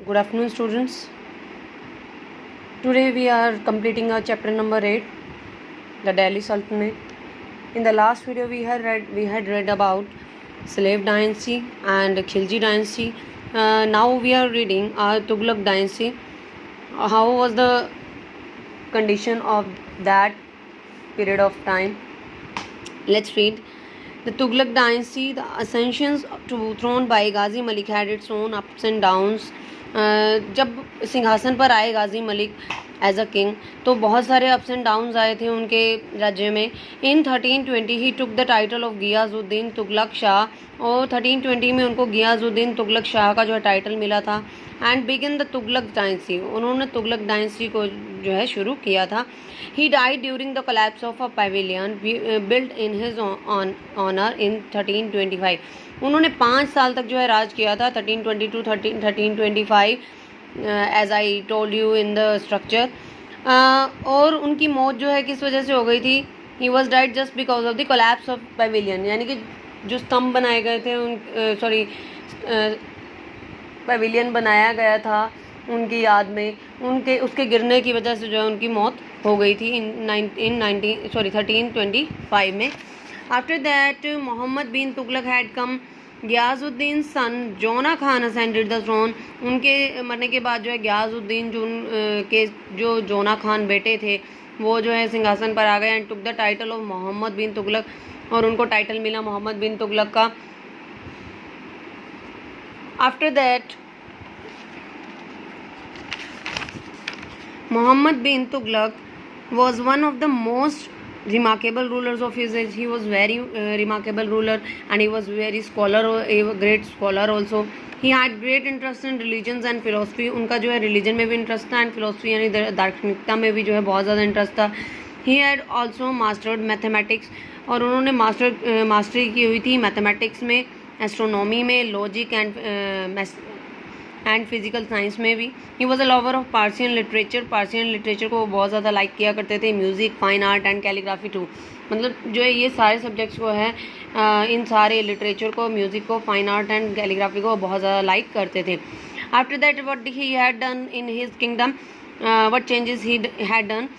Good afternoon, students. Today we are completing our chapter number 8, the Delhi Sultanate. In the last video we had read about slave dynasty and Khilji dynasty. Now we are reading our Tughlaq dynasty. How was the condition of that period of time? Let's read. The Tughlaq dynasty, the ascensions to throne by Ghazi Malik had its own ups and downs. जब सिंहासन पर आए गाजी Malik as a king तो बहुत सारे ups and downs आए थे उनके राज्य में. In 1320 he took the title of Ghiyasuddin Tughlaq Shah और 1320 में उनको गियाजुद्दीन तुगलक शाह का जो है टाइटल मिला था. And begin the Tughlaq dynasty, उन्होंने तुगलक डायनेस्टी को जो है शुरू किया था. He died during the collapse of a pavilion built in his honour in 1325. उन्होंने 5 साल तक जो है राज किया था 1320 to 1325 as I told you in the structure. और उनकी मौत जो है किस वजह से हो गई थी? He was died just because of the collapse of pavilion, यानी कि जो स्तंभ बनाए गए थे पैवेलियन बनाया गया था उनकी याद में, उसके गिरने की वजह से जो है उनकी मौत हो गई थी इन 1325 में. After that Muhammad bin Tughlaq had come. Ghiyasuddin son Jauna Khan ascended the throne. उनके मरने के बाद जो है गियाजुद्दीन के जो जोना खान बेटे थे वो जो है सिंहासन पर आ गए and took the title of Muhammad bin Tughlaq, और उनको टाइटल मिला मोहम्मद बिन तुगलक का. After that Muhammad bin Tughlaq was one of the most remarkable rulers of his age. He was very remarkable ruler and he was very great scholar also. He had great interest in religions and philosophy. उनका जो है religion में भी interest था and philosophy यानी दार्शनिकता में भी जो है बहुत ज़्यादा interest था. He had also mastered mathematics, और उन्होंने मास्टरी की हुई थी मैथमेटिक्स में, एस्ट्रोनॉमी में, लॉजिक एंड फिजिकल साइंस में भी. He was a lover of Persian literature. Persian literature को वो बहुत ज़्यादा लाइक किया करते थे. Music, fine art and calligraphy too. मतलब जो है ये सारे सब्जेक्ट्स को है इन सारे लिटरेचर को, म्यूज़िक को, फाइन आर्ट एंड कैलीग्राफी को बहुत ज़्यादा लाइक करते थे. After that what he had done in his kingdom, what changes he had done,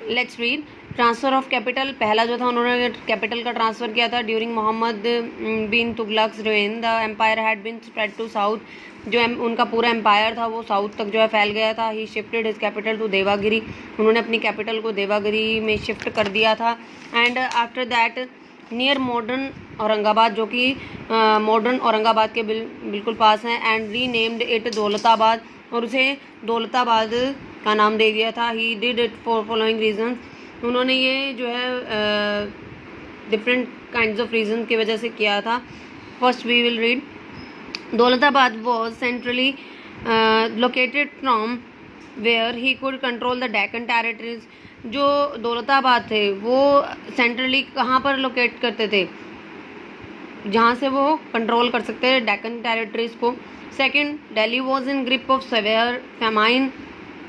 let's read. Transfer of capital, पहला जो था उन्होंने कैपिटल का ट्रांसफ़र किया था. During Mohammad bin Tughlaq's reign the empire had been spread to south. जो उनका पूरा एम्पायर था वो साउथ तक जो है फैल गया था. He shifted his capital to Devagiri. उन्होंने अपनी कैपिटल को देवागिरी में शिफ्ट कर दिया था. And after that near modern Aurangabad, जो कि मॉडर्न औरंगाबाद के बिल्कुल पास हैं, and re named it Daulatabad, और उसे दौलताबाद का नाम दे दिया था. He did it for following reasons. उन्होंने ये जो है डिफरेंट काइंड्स ऑफ रीजन की वजह से किया था. First we will read. Daulatabad was centrally located from where he could control the Deccan territories. जो दौलताबाद थे वो सेंट्रली कहाँ पर लोकेट करते थे? जहाँ से वो कंट्रोल कर सकते हैं डेक्कन टेरिटरीज को. Second, Delhi was in grip of severe famine.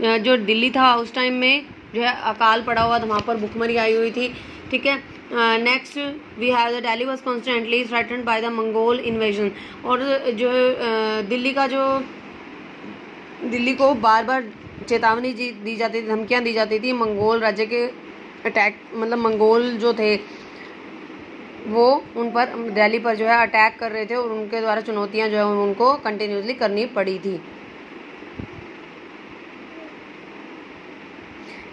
जो दिल्ली था उस टाइम में जो है अकाल पड़ा हुआ था, वहाँ पर भुखमरी आई हुई थी. ठीक है. Next we have the Delhi was constantly threatened by the Mongol invasion. और जो दिल्ली को बार बार चेतावनी दी जाती थी, धमकियाँ दी जाती थी मंगोल राज्य के अटैक, मतलब मंगोल जो थे वो उन पर दिल्ली पर जो है अटैक कर रहे थे, और उनके द्वारा चुनौतियाँ जो है उनको कंटिन्यूसली करनी पड़ी थी.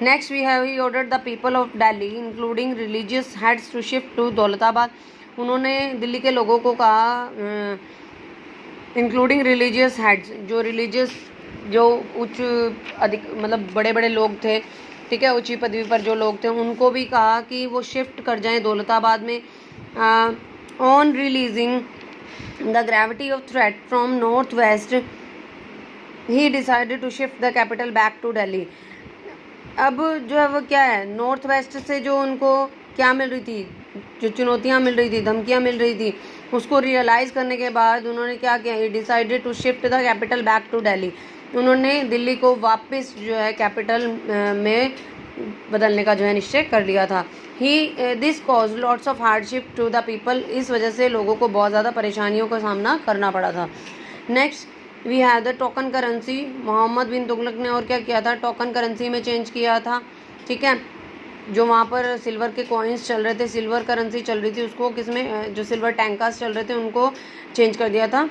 Next we have he ordered the people of Delhi including religious heads to shift to Daulatabad. उन्होंने दिल्ली के लोगों को कहा इंक्लूडिंग रिलीजियस हेड्स, जो उच्च अधिक मतलब बड़े बड़े लोग थे, ठीक है, ऊंची पदवी पर जो लोग थे, उनको भी कहा कि वो शिफ्ट कर जाएं दौलताबाद में. On realising the gravity of threat from north west he decided to shift the capital back to Delhi. अब जो है वो क्या है, नॉर्थ वेस्ट से जो उनको क्या मिल रही थी, जो चुनौतियाँ मिल रही थी, धमकियाँ मिल रही थी, उसको रियलाइज़ करने के बाद उन्होंने क्या किया, he decided to shift the capital back to Delhi. उन्होंने दिल्ली को वापस जो है कैपिटल में बदलने का जो है निश्चय कर लिया था. He this cause lots of hardship to the people. इस वजह से लोगों को बहुत ज़्यादा परेशानियों का सामना करना पड़ा था. Next we have the token currency, Mohammad bin Tughlaq ने और क्या किया था, टोकन करेंसी में चेंज किया था, ठीक है। जो वहाँ पर सिल्वर के कॉइन्स चल रहे थे, सिल्वर करेंसी चल रही थी, उसको किस में, जो सिल्वर टैंकास चल रहे थे उनको चेंज कर दिया था।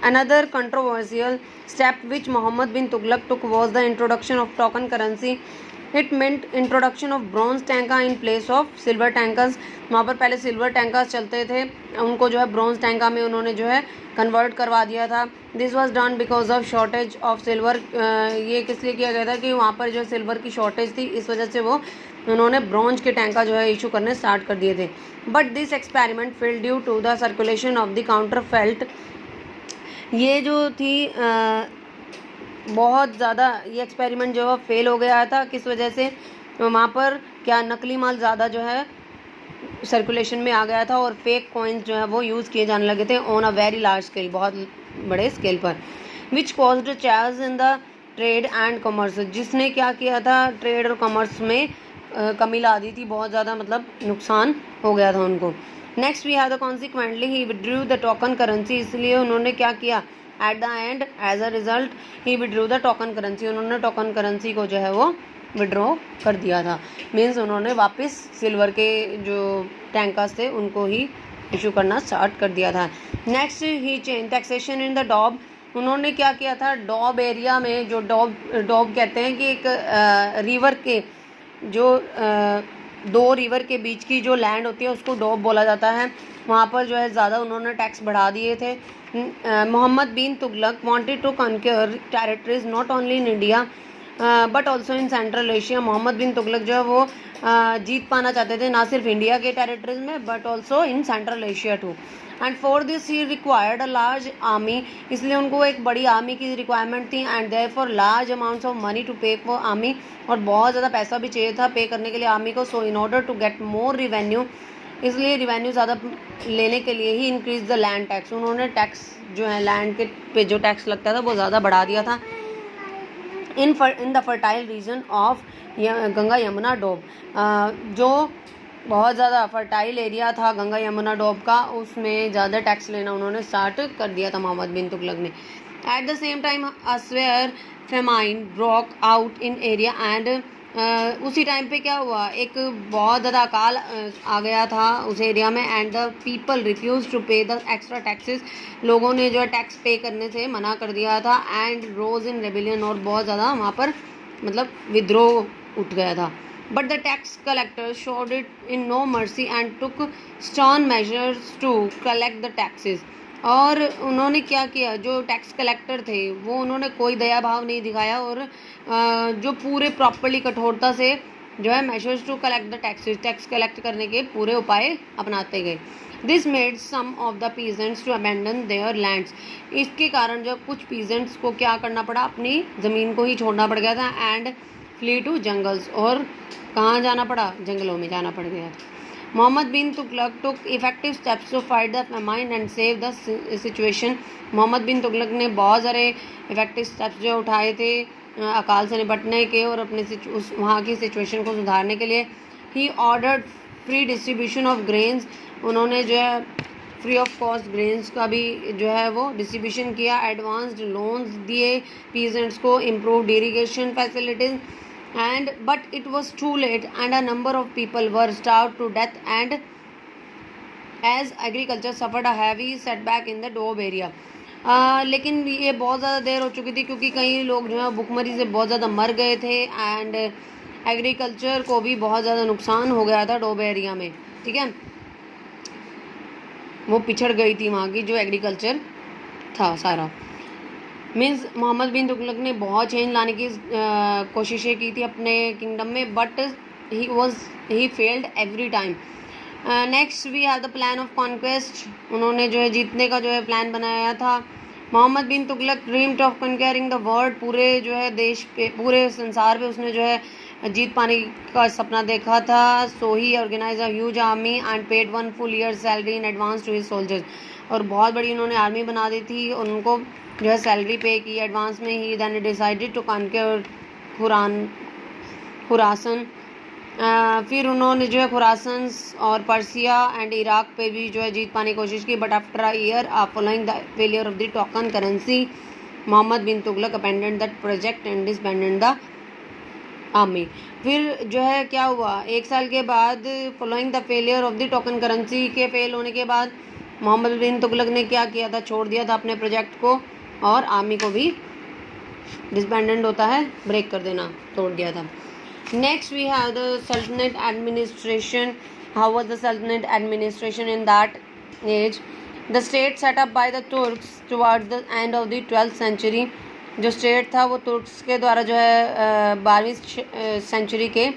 Another controversial step which Muhammad bin Tughlaq took was the introduction of token currency. It meant introduction of bronze tanka in place of silver tankas. वहाँ पर पहले सिल्वर टैंकर्स चलते थे, उनको जो है ब्रॉन्ज टैंका में उन्होंने जो है कन्वर्ट करवा दिया था। This was done because of shortage of silver. ये किस लिए किया गया था कि वहाँ पर जो सिल्वर की शॉर्टेज थी, इस वजह से वो उन्होंने ब्रॉन्ज के टैंका जो है इशू करने स्टार्ट कर दिए थे। But this experiment failed due to the circulation of the counterfeit. ये जो थी बहुत ज़्यादा, ये एक्सपेरिमेंट जो है फेल हो गया था। किस वजह से, वहाँ पर क्या नकली माल ज़्यादा जो है सर्कुलेशन में आ गया था और फेक कॉइन्स जो है वो यूज़ किए जाने लगे थे on a very large scale, बहुत बड़े स्केल पर, which caused change in the trade and commerce, जिसने क्या किया था, ट्रेड और कॉमर्स में कमी ला दी थी, बहुत ज़्यादा मतलब नुकसान हो गया था उनको। Next we have the consequently he withdrew the token currency, इसलिए उन्होंने क्या किया, at the end as a result he withdrew the token currency, उन्होंने टोकन करेंसी को जो है वो विड्रॉ कर दिया था। मीन्स उन्होंने वापस सिल्वर के जो टैंकर्स थे उनको ही इशू करना स्टार्ट कर दिया था। Next he change taxation in the Doab, उन्होंने क्या किया था, डॉब एरिया में, जो डॉब कहते हैं कि एक रिवर के जो दो रिवर के बीच की जो लैंड होती है उसको डॉब बोला जाता है, वहाँ पर जो है ज़्यादा उन्होंने टैक्स बढ़ा दिए थे। Muhammad bin Tughlaq wanted to conquer territories not only in India but also in central Asia. Muhammad bin Tughlaq जो है वो जीत पाना चाहते थे ना सिर्फ इंडिया के टेरिटरीज में but also in central Asia too. And for this he required a large army, इसलिए उनको एक बड़ी आर्मी की रिक्वायरमेंट थी। And therefore large amounts of money to pay for army, और बहुत ज़्यादा पैसा भी चाहिए था पे करने के लिए आर्मी को। So in order to get more revenue, इसलिए रिवेन्यू ज़्यादा लेने के लिए he increase the land tax, उन्होंने टैक्स जो है लैंड के पे जो टैक्स लगता था वो ज़्यादा बढ़ा दिया था। In the fertile region of Ganga Yamuna Doab, जो बहुत ज़्यादा फर्टाइल एरिया था गंगा यमुना डोब का, उसमें ज़्यादा टैक्स लेना उन्होंने स्टार्ट कर दिया था मोहम्मद बिन तुगलक ने। At the same time a severe famine broke out in area and उसी टाइम पे क्या हुआ, एक बहुत ज़्यादा अकाल आ गया था उस एरिया में। And the people refuse to pay the extra taxes, लोगों ने जो है टैक्स पे करने से मना कर दिया था। एंड रोज इन रेबिलियन, और बहुत ज़्यादा वहाँ पर मतलब विद्रोह उठ गया था। But the tax collector showed it in no mercy and took stern measures to collect the taxes, और उन्होंने क्या किया, जो टैक्स कलेक्टर थे वो उन्होंने कोई दया भाव नहीं दिखाया, और जो पूरे प्रॉपर्ली कठोरता से जो है measures to collect the taxes, tax collect करने के पूरे उपाय अपनाते गए। This made some of the peasants to abandon their lands, इसके कारण जो कुछ पीजेंट्स को क्या करना पड़ा, अपनी ज़मीन को ही छोड़ना पड़ गया था। एंड फ्ली टू जंगल्स, और कहाँ जाना पड़ा, जंगलों में जाना पड़ गया। Muhammad bin Tughlaq took effective steps to fight the famine and save the situation, Muhammad bin Tughlaq ने बहुत सारे इफेक्टिव स्टेप्स जो उठाए थे अकाल से निपटने के और अपने उस वहाँ की सिचुएशन को सुधारने के लिए। He ordered free distribution of grains, उन्होंने जो है फ्री ऑफ कॉस्ट ग्रेन्स का भी जो है वो डिस्ट्रीब्यूशन किया। एडवांस्ड लोन्स दिए पीजेंट्स को, improved irrigation facilities, and but it was too late and a number of people were starved to death and as agriculture suffered a heavy setback in the Doab area। लेकिन ये बहुत ज़्यादा देर हो चुकी थी क्योंकि कई लोग जो है भुखमरी से बहुत ज़्यादा मर गए थे एंड एग्रीकल्चर को भी बहुत ज़्यादा नुकसान हो गया था डोब एरिया में, ठीक है, वो पिछड़ गई थी वहाँ की जो एग्रीकल्चर था सारा। मीन्स मोहम्मद बिन तुगलक ने बहुत चेंज लाने की कोशिशें की थी अपने किंगडम में, but he failed every time. Next we have the plan of conquest, उन्होंने जो है जीतने का जो है प्लान बनाया था। Muhammad bin Tughlaq dreamed of conquering the world, पूरे जो है देश पे, पूरे संसार पे उसने जो है जीत पाने का सपना देखा था। So he organise a huge army and paid 1 full year salary in advance to his soldiers, और बहुत बड़ी उन्होंने आर्मी बना दी थी और उनको जो है सैलरी पे की एडवांस में ही। Then decided to conquer Khurasan फिर उन्होंने जो है खुरासन और पर्सिया एंड इराक पे भी जो है जीत पाने की कोशिश की, but after a year following the failure of the token currency Mohammad bin Tughlaq abandon that project and disbanded the army. फिर जो है क्या हुआ, एक साल के बाद following the failure of the token currency के फेल होने के बाद मोहम्मद बिन तुगलक ने क्या किया था, छोड़ दिया था अपने प्रोजेक्ट को और आर्मी को भी डिसबैंडेड होता है ब्रेक कर देना, तोड़ दिया था। Next we have the Sultanate administration. How was the Sultanate administration in that age? The state set up by the Turks towards the end of the 12th century. जो स्टेट था वो तुर्क्स के द्वारा जो है 12वीं सेंचुरी के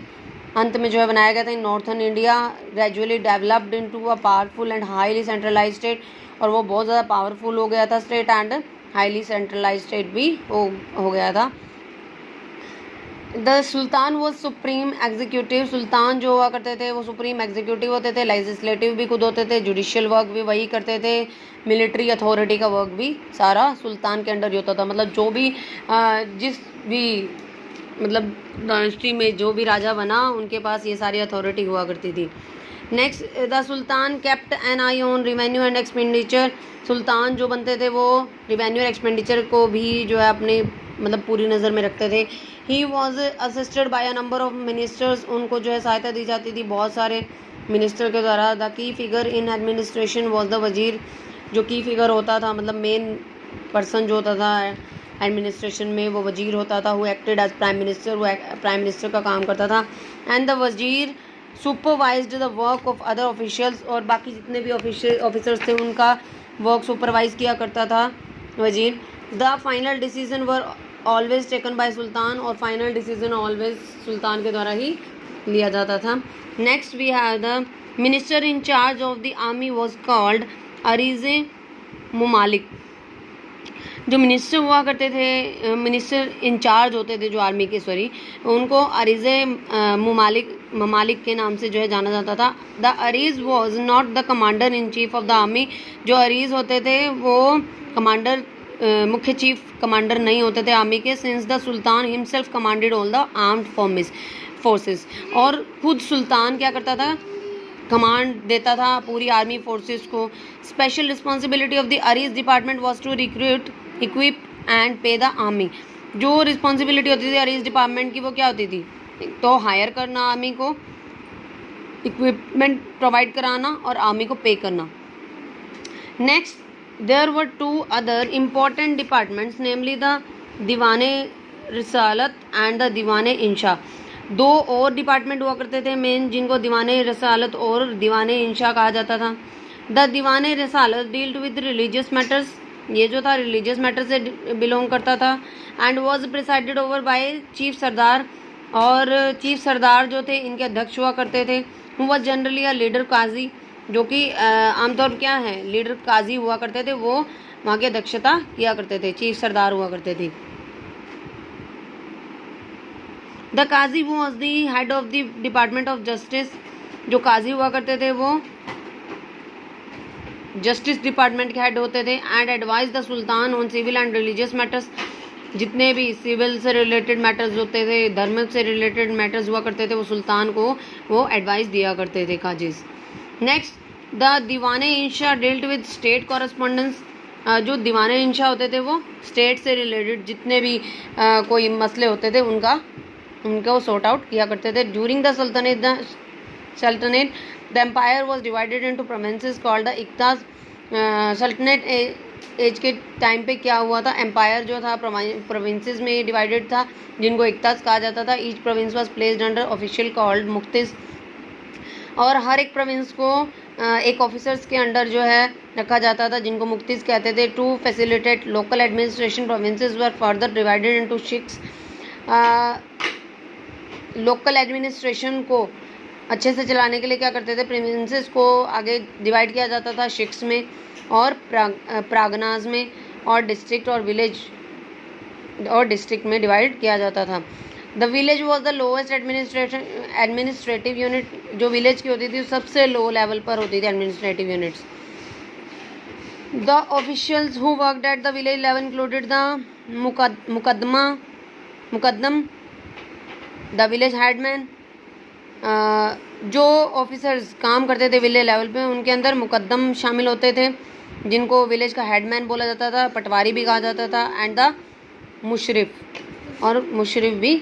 अंत में जो है बनाया गया था। In northern India gradually developed into a powerful and highly centralise state, और वो बहुत ज़्यादा पावरफुल हो गया था state and highly centralise state भी हो गया था। The sultan was supreme executive. Sultan जो हुआ करते थे वो सुप्रीम एग्जीक्यूटिव होते थे, लेजिस्लेटिव भी खुद होते थे, जुडिशियल वर्क भी वही करते थे, मिलिट्री अथॉरिटी का वर्क भी सारा सुल्तान के अंडर ही होता था। मतलब जो भी जिस भी मतलब डायनेस्टी में जो भी राजा बना उनके पास ये सारी अथॉरिटी हुआ करती थी। Next the sultan kept an eye on revenue and expenditure. Sultan जो बनते थे वो रिवेन्यू और एक्सपेंडिचर को भी जो है अपने मतलब पूरी नज़र में रखते थे। He was assisted by a number of ministers. उनको जो है सहायता दी जाती थी बहुत सारे मिनिस्टर के द्वारा। The key figure in administration was the वजीर। जो की फिगर होता था मतलब मेन पर्सन जो होता था एडमिनिस्ट्रेशन में वो वजीर होता था। वो एक्टेड एज प्राइम मिनिस्टर, वो प्राइम मिनिस्टर का काम करता था। एंड द वजीर supervised the work of other officials. और बाकी जितने भी ऑफिसर्स थे उनका वर्क सुपरवाइज किया करता था वजीर। The final decision were always taken by sultan. और फाइनल डिसीजन ऑलवेज सुल्तान के द्वारा ही लिया जाता था। Next we have the minister in charge of the army was called Arize Mumalik. जो मिनिस्टर हुआ करते थे, मिनिस्टर इंचार्ज होते थे जो आर्मी के, उनको अरीज़े ममालिक के नाम से जो है जाना जाता था। The Ariz was not the commander in chief of the army. जो अरीज़ होते थे वो कमांडर मुख्य चीफ कमांडर नहीं होते थे आर्मी के। Since the sultan himself commanded all the armed forces. और खुद सुल्तान क्या करता था, कमांड देता था पूरी आर्मी फोर्सेस को। Special responsibility of the Ariz department was to recruit, equip and pay the army. जो रिस्पॉन्सिबिलिटी होती थी अरीज डिपार्टमेंट की वो क्या होती थी, तो हायर करना आर्मी को, इक्विपमेंट प्रोवाइड कराना और आर्मी को पे करना। Next there were two other important departments, namely the Diwan-e Risalat and the दीवाने इंशा। दो और डिपार्टमेंट हुआ करते थे मेन, जिनको दीवाने रसालत और दीवाने इंशा कहा जाता था। The Diwane Risalat dealt with religious matters. ये जो था रिलीजियस मैटर से बिलोंग करता था। And was presided over by chief sardar. और चीफ सरदार जो थे इनके अध्यक्ष हुआ करते थे। वह जनरली अ लीडर काजी, जो कि आमतौर पर क्या है लीडर काजी हुआ करते थे, वो वहाँ की अध्यक्षता किया करते थे, चीफ सरदार हुआ करते थे। The Qazi was the head of the department of justice. जो काजी हुआ करते थे वो जस्टिस डिपार्टमेंट के हेड होते थे। And advise the sultan on civil and religious matters. जितने भी सिविल से रिलेटेड मैटर्स होते थे, धर्म से रिलेटेड मैटर्स हुआ करते थे, वो सुल्तान को वो एडवाइस दिया करते थे काजीज। नेक्स्ट द दीवाने इंशा डील्ड विद स्टेट कॉरेस्पॉन्डेंस। जो दीवाने इंशा होते थे वो स्टेट से रिलेटेड जितने भी कोई मसले होते थे उनको सॉर्ट आउट किया करते थे। During the Sultanat the empire was divided into provinces called the iqtas. सल्तनत एज के टाइम पे क्या हुआ था, एम्पायर जो था प्रोविंसेस में डिवाइडेड था, जिनको इक्ताज कहा जाता था। Each province was placed under official called muqtis. और हर एक प्रोविंस को एक ऑफिसर्स के अंडर जो है रखा जाता था, जिनको मुख्तिस कहते थे। To facilitate local administration provinces were further divided into shiqs. Local administration को अच्छे से चलाने के लिए क्या करते थे, प्रोविंसेस को आगे डिवाइड किया जाता था शिक्स में और प्रागनाज में, और डिस्ट्रिक्ट और विलेज और डिस्ट्रिक्ट में डिवाइड किया जाता था। The village was the lowest administrative unit. जो विलेज की होती थी सबसे लो लेवल पर होती थी administrative units. The officials who worked at the village level included the Muqaddam, the village headman, जो ऑफिसर्स काम करते थे विलेज लेवल पे, उनके अंदर मुकद्दम शामिल होते थे, जिनको विलेज का हेडमैन बोला जाता था, पटवारी भी कहा जाता था, एंड द मुशरिफ, और मुशरिफ भी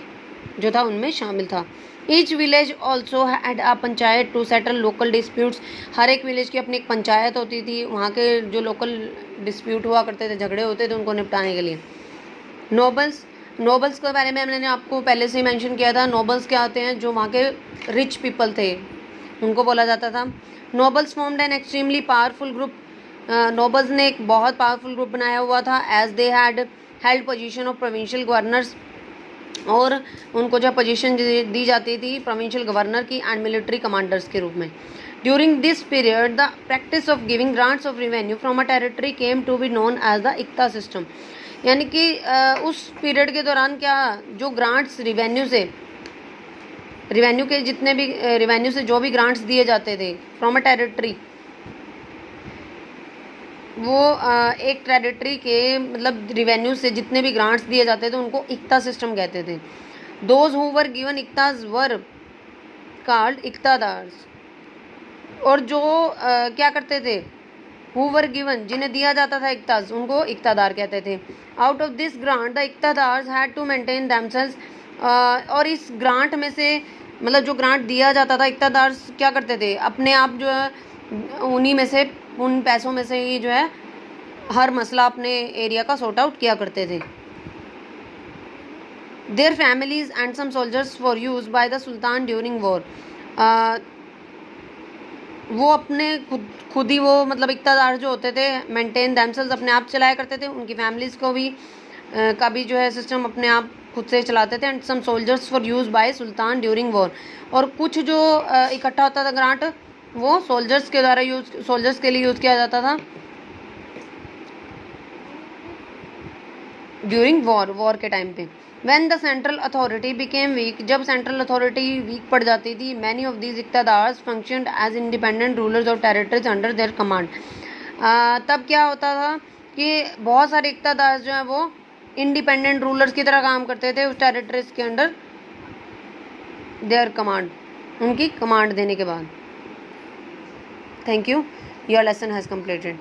जो था उनमें शामिल था। Each village also had a panchayat to settle local disputes. हर एक विलेज की अपनी एक पंचायत होती थी, वहाँ के जो लोकल डिस्प्यूट हुआ करते थे, झगड़े होते थे, उनको निपटाने के लिए। नोबल्स के बारे में मैंने आपको पहले से ही मेंशन किया था। नोबल्स क्या होते हैं? जो वहाँ के रिच पीपल थे, उनको बोला जाता था। Nobles formed an extremely powerful group. Nobles ने एक बहुत पावरफुल ग्रुप बनाया हुआ था, as they had held position of provincial governors, और उनको जो पोजीशन दी जाती थी प्रोविंशियल गवर्नर की एंड मिलिट्री कमांडर्स के रूप में। During this period the practice of giving grants of revenue from a territory came to be known as the iqta system. यानी कि उस पीरियड के दौरान क्या, जो ग्रांट्स रिवेन्यू के जितने भी रिवेन्यू से जो भी ग्रांट्स दिए जाते थे फ्रॉम अ टेरिटरी, वो एक टेरिटरी के मतलब रिवेन्यू से जितने भी ग्रांट्स दिए जाते थे उनको इक्ता सिस्टम कहते थे। Those who were given iqtas were called iqtadars. और जो क्या करते थे, हु वर गिवन, जिन्हें दिया जाता था इक्ताज, उनको इक्तादार कहते थे। Out of this grant the iqtadars had to maintain themselves. और इस ग्रांट में से मतलब जो ग्रांट दिया जाता था, इक्तादार्स क्या करते थे, अपने आप जो है उन्हीं में से, उन पैसों में से ही जो है हर मसला अपने एरिया का सॉर्ट आउट किया करते थे। Their families and some soldiers for use by the sultan during war. वो अपने खुद ही वो मतलब इक्तादार जो होते थे मेंटेन देमसेल्व्स, अपने आप चलाया करते थे, उनकी फैमिलीज़ को भी का भी जो है सिस्टम अपने आप खुद से चलाते थे। And some soldiers for use by sultan during war. और कुछ जो इकट्ठा होता था ग्रांट, वो सोल्जर्स के लिए यूज़ किया जाता था ड्यूरिंग वॉर के टाइम पे। When the central authority became weak, जब सेंट्रल अथॉरिटी वीक पड़ जाती थी, many of these इक्तादार्स functioned as independent rulers of territories under their command। तब क्या होता था कि बहुत सारे इक्तादार जो हैं वो इंडिपेंडेंट रूलर्स की तरह काम करते थे उस टेरिटरीज के अंडर देयर कमांड, उनकी कमांड देने के बाद। Thank you, your lesson has completed.